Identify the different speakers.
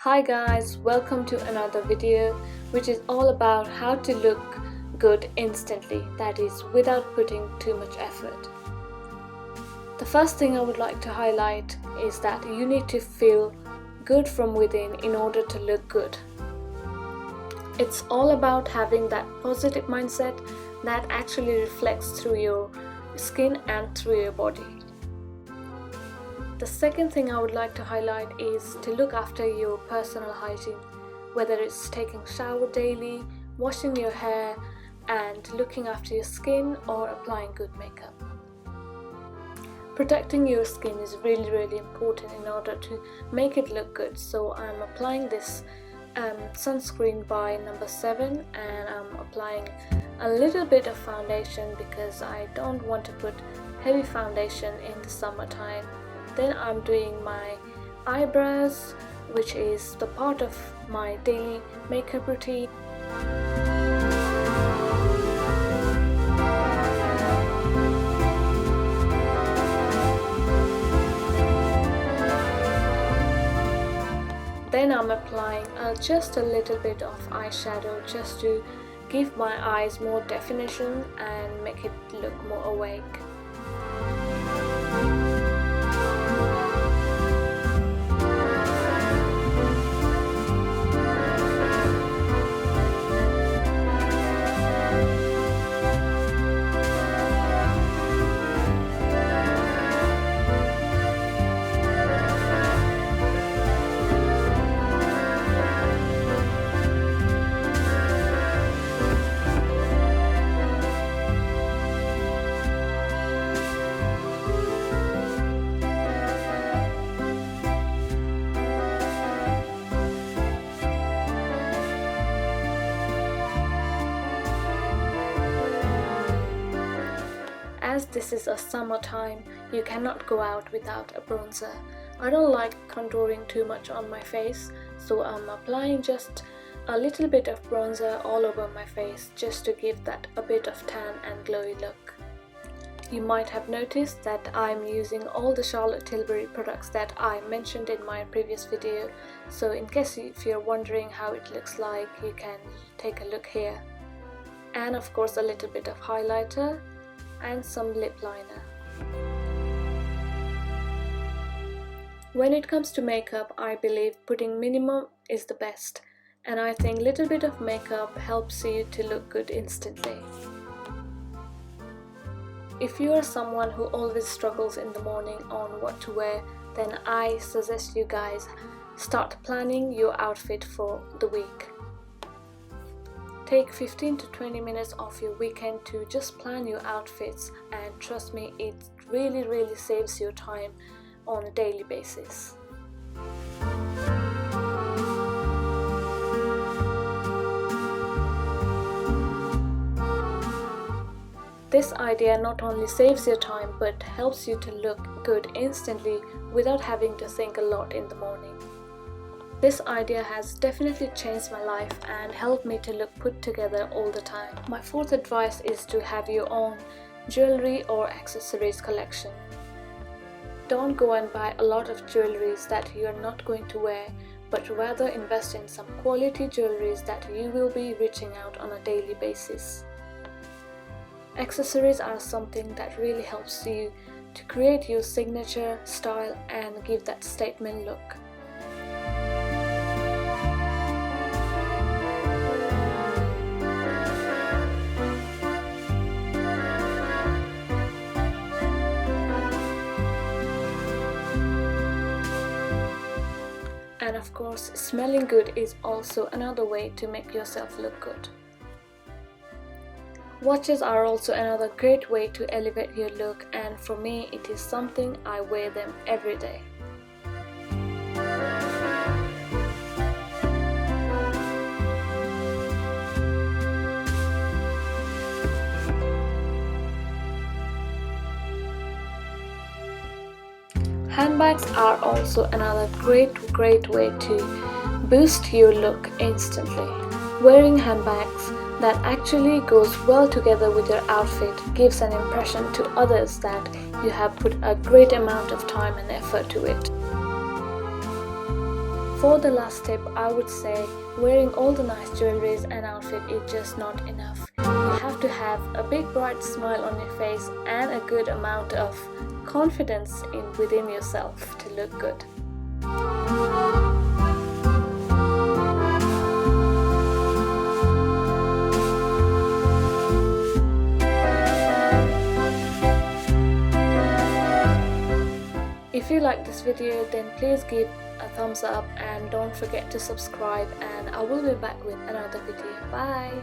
Speaker 1: Hi guys, welcome to another video which is all about how to look good instantly, that is without putting too much effort. The first thing I would like to highlight is that you need to feel good from within in order to look good. It's all about having that positive mindset that actually reflects through your skin and through your body. The second thing I would like to highlight is to look after your personal hygiene, whether it's taking a shower daily, washing your hair, and looking after your skin or applying good makeup. Protecting your skin is really important in order to make it look good, so I'm applying this sunscreen by number 7 and I'm applying a little bit of foundation because I don't want to put heavy foundation in the summertime. Then I'm doing my eyebrows, which is the part of my daily makeup routine. Then I'm applying just a little bit of eyeshadow just to give my eyes more definition and make it look more awake. As this is a summertime, you cannot go out without a bronzer. I don't like contouring too much on my face, so I'm applying just a little bit of bronzer all over my face just to give that a bit of tan and glowy look. You might have noticed that I'm using all the Charlotte Tilbury products that I mentioned in my previous video, so in case if you're wondering how it looks like, you can take a look here. And of course a little bit of highlighter and some lip liner. When it comes to makeup, I believe putting minimum is the best, and I think little bit of makeup helps you to look good instantly. If you are someone who always struggles in the morning on what to wear, then I suggest you guys start planning your outfit for the week. Take 15 to 20 minutes of your weekend to just plan your outfits, and trust me, it really saves your time on a daily basis. This idea not only saves your time but helps you to look good instantly without having to think a lot in the morning. This idea has definitely changed my life and helped me to look put together all the time. My fourth advice is to have your own jewelry or accessories collection. Don't go and buy a lot of jewelries that you are not going to wear, but rather invest in some quality jewelries that you will be reaching out on a daily basis. Accessories are something that really helps you to create your signature style and give that statement look. And of course, smelling good is also another way to make yourself look good. Watches are also another great way to elevate your look, and for me it is something I wear them every day. Handbags are also another great way to boost your look instantly. Wearing handbags that actually goes well together with your outfit gives an impression to others that you have put a great amount of time and effort to it. For the last tip, I would say wearing all the nice jewelries and outfit is just not enough. You have to have a big bright smile on your face and a good amount of confidence within yourself to look good. If you like this video, then please give a thumbs up and don't forget to subscribe, and I will be back with another video. Bye!